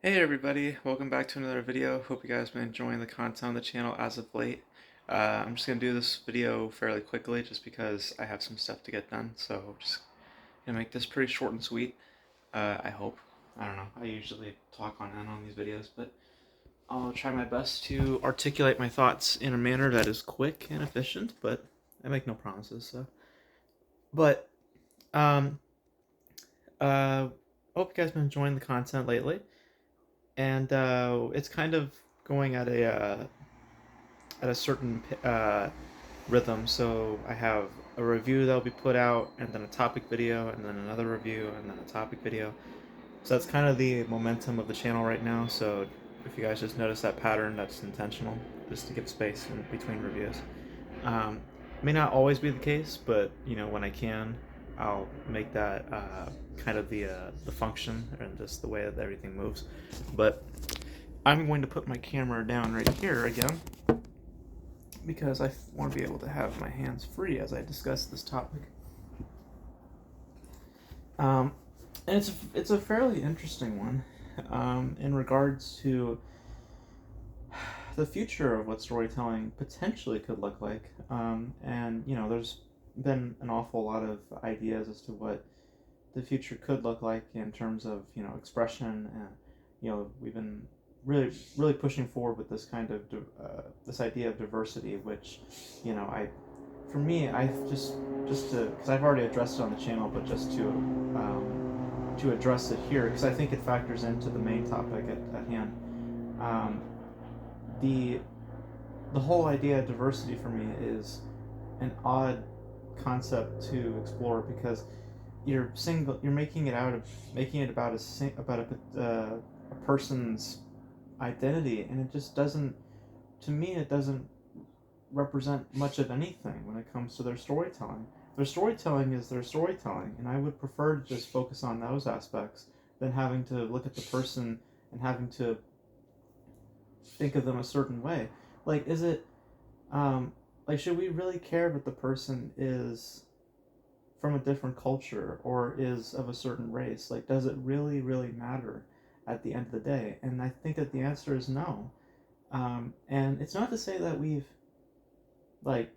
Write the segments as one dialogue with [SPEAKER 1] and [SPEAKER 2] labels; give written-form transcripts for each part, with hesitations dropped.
[SPEAKER 1] Hey everybody, welcome back to another video. Hope you guys have been enjoying the content on the channel as of late. I'm just going to do this video fairly quickly just because I have some stuff to get done, so just going to make this pretty short and sweet, I hope. I don't know, I usually talk on and on these videos, but I'll try my best to articulate my thoughts in a manner that is quick and efficient, but I make no promises, so. But, um, hope you guys have been enjoying the content lately. And it's kind of going at a certain rhythm. So I have a review that'll be put out, and then a topic video, and then another review, and then a topic video. So that's kind of the momentum of the channel right now. So if you guys just notice that pattern, that's intentional, just to give space in between reviews. Um, may not always be the case, but when I can, I'll make that kind of the function and just the way that everything moves. But I'm going to put my camera down right here again because I want to be able to have my hands free as I discuss this topic. Um, and it's a fairly interesting one in regards to the future of what storytelling potentially could look like. And there's been an awful lot of ideas as to what the future could look like in terms of expression, and we've been really pushing forward with this kind of this idea of diversity, which I for me I just to because I've already addressed it on the channel, but just to address it here because I think it factors into the main topic at hand. Um, the the whole idea of diversity for me is an odd concept to explore because you're making it about a person's identity, and it just doesn't, to me it doesn't represent much of anything when it comes to their storytelling. Their storytelling is their storytelling, and I would prefer to just focus on those aspects than having to look at the person and having to think of them a certain way. Like, is it like, should we really care that the person is from a different culture or is of a certain race? Like, does it really matter at the end of the day? And I think that the answer is no. And it's not to say that we've like,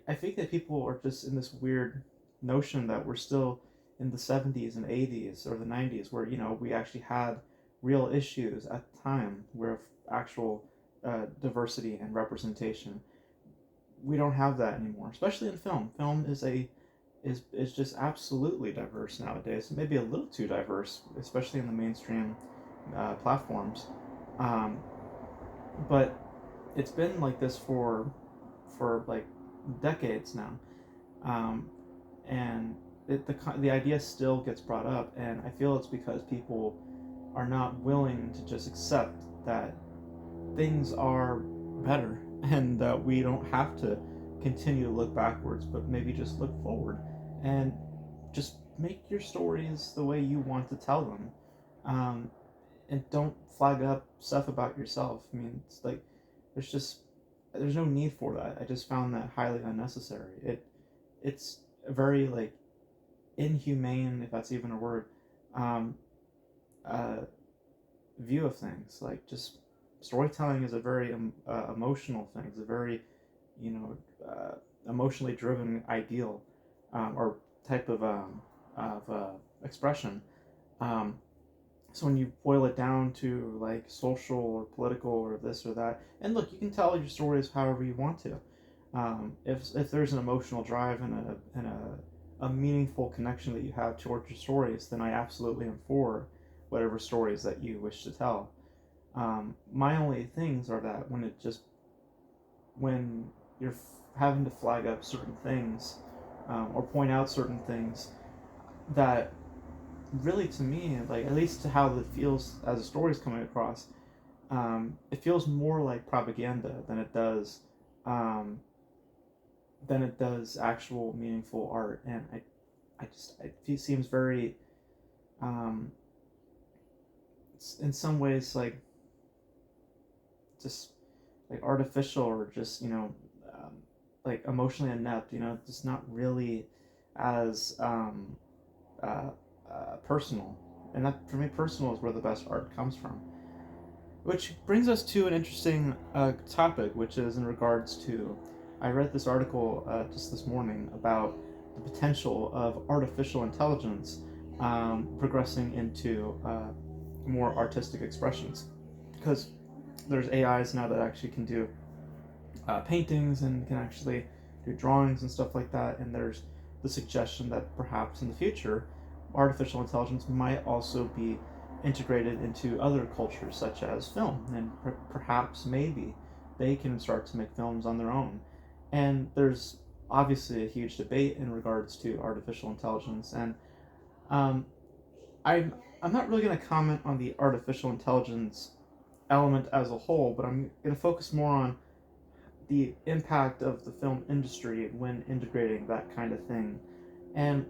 [SPEAKER 1] I think that people are just in this weird notion that we're still in the 70s and 80s or the 90s where we actually had real issues at the time where actual diversity and representation. We don't have that anymore, especially in film. Film is just absolutely diverse nowadays. Maybe a little too diverse, especially in the mainstream platforms. Um, but it's been like this for like decades now, um, and the idea still gets brought up, and I feel it's because people are not willing to just accept that things are better and that we don't have to continue to look backwards, but maybe just look forward and just make your stories the way you want to tell them. Um, and don't flag up stuff about yourself. I mean, it's like there's just there's no need for that. I just found that highly unnecessary. It's a very like inhumane, if that's even a word, um, uh, view of things. Like, just storytelling is a very emotional thing. It's a very you know emotionally driven ideal, or type of expression. Um, so when you boil it down to like social or political or this or that, and look, you can tell your stories however you want to. If there's an emotional drive and a meaningful connection that you have towards your stories, then I absolutely am for whatever stories that you wish to tell. My only things are that when you're having to flag up certain things, or point out certain things that really, to me, like, at least to how it feels as a story is coming across, it feels more like propaganda um, than it does actual meaningful art. And it seems very, um, in some ways, like, just like artificial, or just like emotionally inept. Just not really as uh, personal. And that, for me, personal is where the best art comes from. which brings us to an interesting topic, which is in regards to. I read this article just this morning about the potential of artificial intelligence progressing into more artistic expressions. Because there's AIs now that actually can do paintings and can actually do drawings and stuff like that, and there's the suggestion that perhaps in the future artificial intelligence might also be integrated into other cultures such as film, and perhaps maybe they can start to make films on their own. And there's obviously a huge debate in regards to artificial intelligence, and um, I'm I'm not really going to comment on the artificial intelligence element as a whole, but I'm going to focus more on the impact of the film industry when integrating that kind of thing. And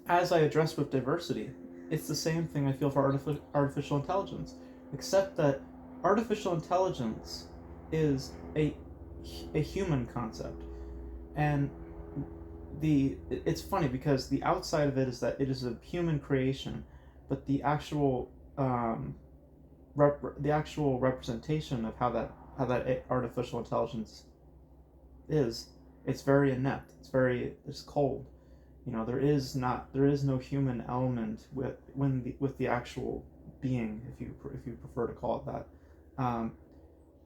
[SPEAKER 1] as I addressed with diversity, it's the same thing I feel for artificial intelligence, except that artificial intelligence is a human concept. And it's funny because the outside of it is that it is a human creation, but the actual representation of how that artificial intelligence is, it's very inept. It's cold. There is no human element with the actual being, if you prefer to call it that.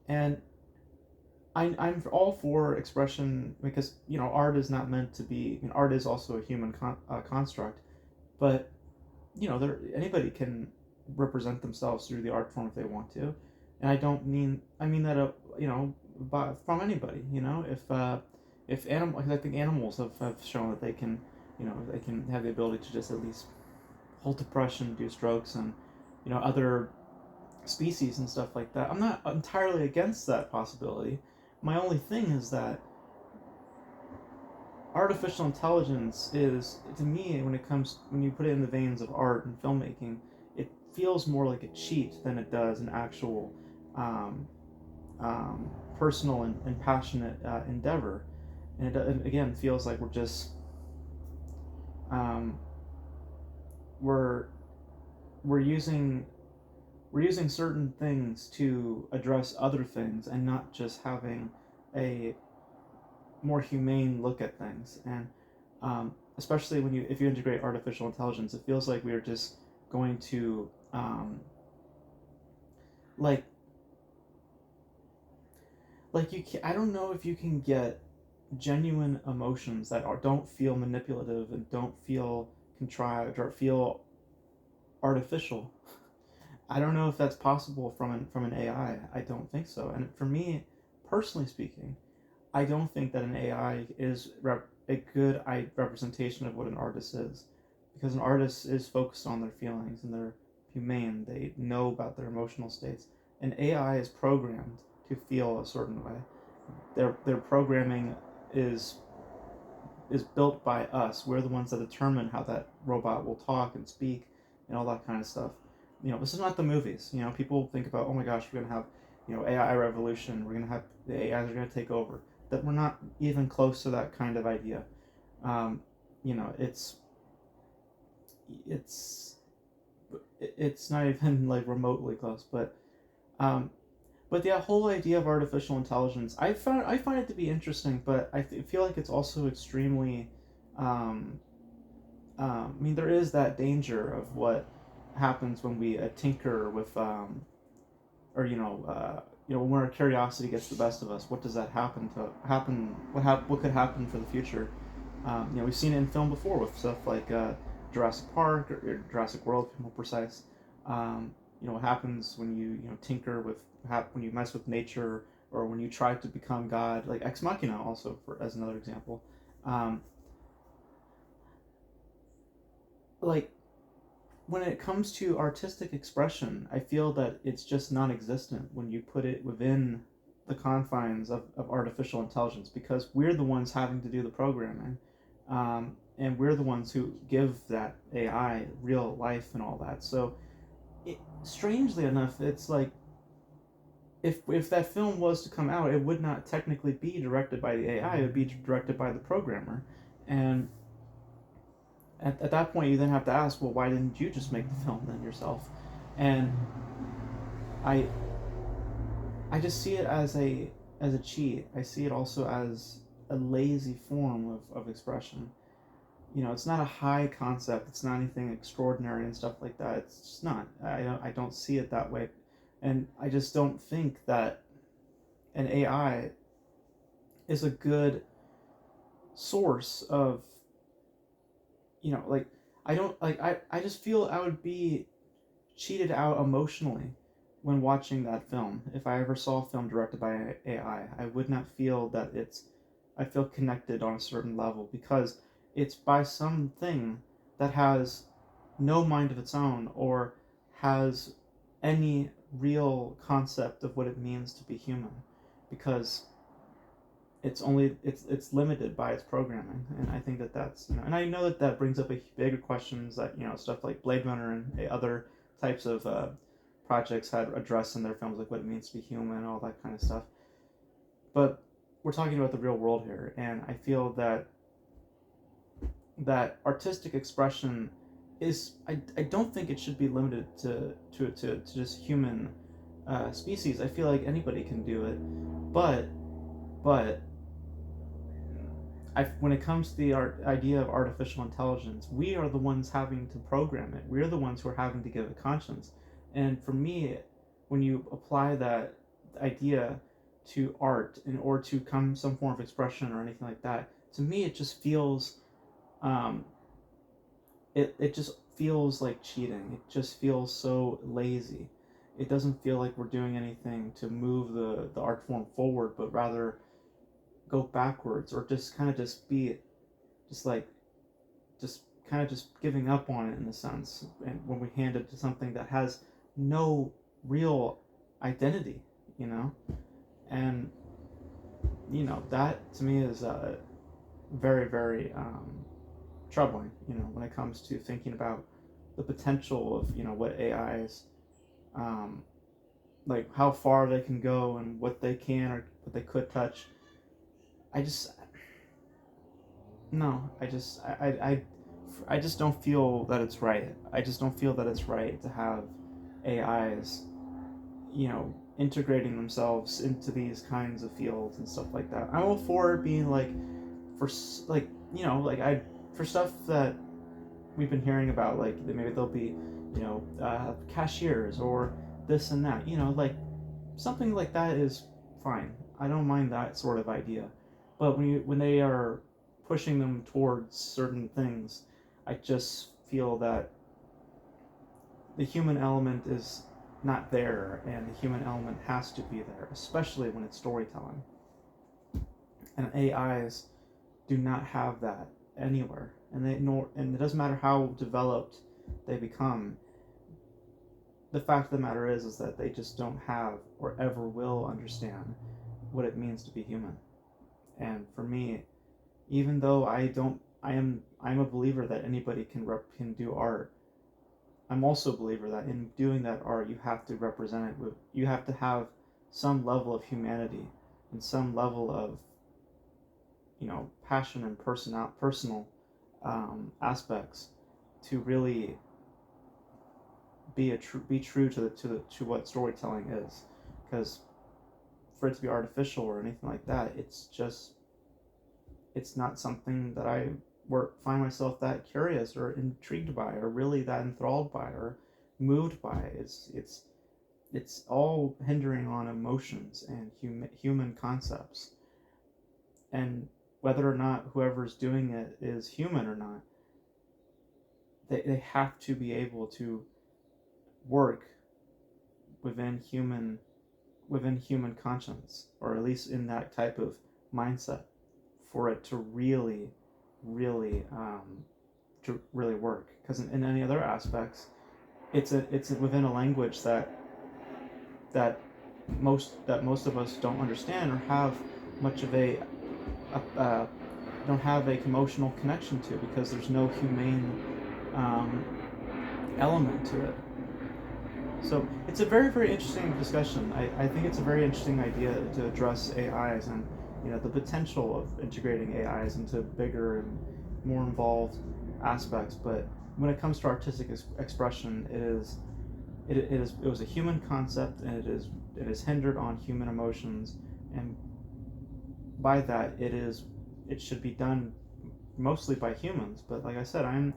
[SPEAKER 1] And I'm all for expression because art is not meant to be. Art is also a human construct, but anybody can represent themselves through the art form if they want to, and I mean that from anybody. If animal, because I think animals have shown that they can have the ability to just at least hold depression, do strokes, and other species and stuff like that. I'm not entirely against that possibility. My only thing is that artificial intelligence is, to me, when you put it in the veins of art and filmmaking, it feels more like a cheat than it does an actual um, personal and passionate endeavor. And it again feels like um, we're we're using we're using certain things to address other things and not just having a more humane look at things. And especially if you integrate artificial intelligence, it feels like we're just going to like I don't know if you can get genuine emotions that don't feel manipulative and don't feel contrived or feel artificial. I don't know if that's possible from an AI. I don't think so. And for me, personally speaking, I don't think that an AI is a good representation of what an artist is, because an artist is focused on their feelings and they're humane. They know about their emotional states. An AI is programmed to feel a certain way. Their programming is is built by us. We're the ones that determine how that robot will talk and speak and all that kind of stuff. This is not the movies. People think about, oh my gosh, we're gonna have, AI revolution. We're gonna have the AIs are gonna take over. That we're not even close to that kind of idea. Um, you know, it's it's it's not even like remotely close. Um, but the whole idea of artificial intelligence, I find it to be interesting, but feel like it's also extremely um, I mean, there is that danger of what happens when we tinker with, when our curiosity gets the best of us. What does that happen? What could happen for the future? We've seen it in film before with stuff like Jurassic Park or Jurassic World, to be more precise. What happens when you tinker with when you mess with nature, or when you try to become God, like Ex Machina, also as another example. Um, like when it comes to artistic expression, I feel that it's just non-existent when you put it within the confines of artificial intelligence, because we're the ones having to do the programming, and we're the ones who give that AI real life and all that. So, strangely enough, it's like if that film was to come out, it would not technically be directed by the AI; it would be directed by the programmer, and at that point you then have to ask, well, why didn't you just make the film then yourself? And I I just see it as a cheat. I see it also as a lazy form of expression. You know, it's not a high concept. It's not anything extraordinary and stuff like that. It's just not. I don't see it that way, and I just don't think that an AI is a good source of, you know, like, I don't like I just feel I would be cheated out emotionally when watching that film. If I ever saw a film directed by AI, I would not feel that I feel connected on a certain level because it's by something that has no mind of its own or has any real concept of what it means to be human, because it's limited by its programming. And I think that that's, you know, and I know that that brings up a bigger questions that, you know, stuff like Blade Runner and other types of projects had addressed in their films, like what it means to be human and all that kind of stuff. But we're talking about the real world here, and I feel that artistic expression is, I don't think it should be limited to just human species. I feel like anybody can do it, but but when it comes to the idea of artificial intelligence, we are the ones having to program it. We're the ones who are having to give it conscience. And for me, when you apply that idea to art in order to come some form of expression or anything like that, to me it just feels, um, it just feels like cheating. It just feels so lazy. It doesn't feel like we're doing anything to move the art form forward, but rather go backwards, or just kind of just be just like just kind of just giving up on it in a sense. And when we hand it to something that has no real identity, you know, and you know that to me is very very troubling. You know, when it comes to thinking about the potential of, you know, what AIs, um, like how far they can go and what they can or what they could touch. I just no, I just don't feel that it's right. I just don't feel that it's right to have AIs, you know, integrating themselves into these kinds of fields and stuff like that. I'm all for it being like, for like, you know, like I for stuff that we've been hearing about, like maybe there'll be, you know, cashiers or this and that. You know, like something like that is fine. I don't mind that sort of idea. But when they are pushing them towards certain things, I just feel that the human element is not there, and the human element has to be there, especially when it's storytelling. And AIs do not have that anywhere, and it doesn't matter how developed they become. The fact of the matter is that they just don't have or ever will understand what it means to be human. And for me, even though I'm a believer that anybody can do art. I'm also a believer that in doing that art, you have to represent it with, you have to have some level of humanity and some level of, you know, passion and personal aspects to really be true to what storytelling is. Because for it to be artificial or anything like that, it's not something that I find myself that curious or intrigued by or really that enthralled by or moved by. It's all hindering on emotions and human concepts, and whether or not whoever's doing it is human or not, they have to be able to work within human conscience, or at least in that type of mindset, for it to really work. Because in any other aspects, it's within a language that most of us don't understand or have much of a don't have a emotional connection to, because there's no humane um, element to it. So it's a very very interesting discussion. I think it's a very interesting idea to address AIs and, you know, the potential of integrating AIs into bigger and more involved aspects. But when it comes to artistic expression, it is it was a human concept, and it is hindered on human emotions, and by that it should be done mostly by humans. But like I said, I'm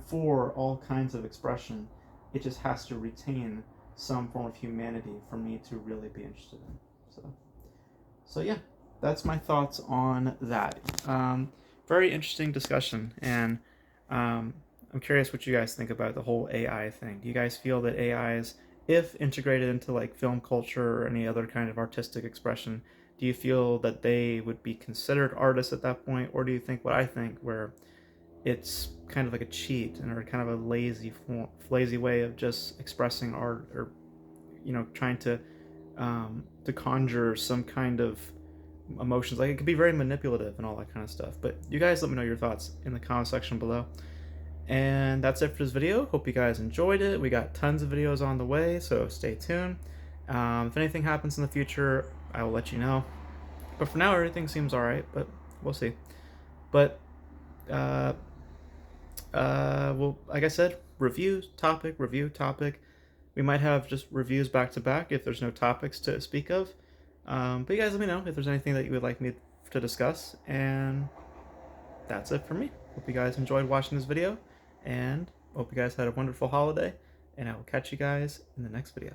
[SPEAKER 1] for all kinds of expression. It just has to retain some form of humanity for me to really be interested in. So yeah, that's my thoughts on that. Very interesting discussion, and I'm curious what you guys think about the whole AI thing. Do you guys feel that AIs, if integrated into like film culture or any other kind of artistic expression, do you feel that they would be considered artists at that point, or do you think what I think, where it's kind of like a cheat and or kind of a lazy way of just expressing art, or trying to conjure some kind of emotions? Like, it could be very manipulative and all that kind of stuff. But you guys let me know your thoughts in the comment section below. And that's it for this video. Hope you guys enjoyed it. We got tons of videos on the way, so stay tuned. If anything happens in the future, I will let you know. But for now, everything seems alright, but we'll see. But, well, like I said, review topic. We might have just reviews back to back if there's no topics to speak of. But you guys let me know if there's anything that you would like me to discuss. And that's it for me. Hope you guys enjoyed watching this video, and hope you guys had a wonderful holiday, and I will catch you guys in the next video.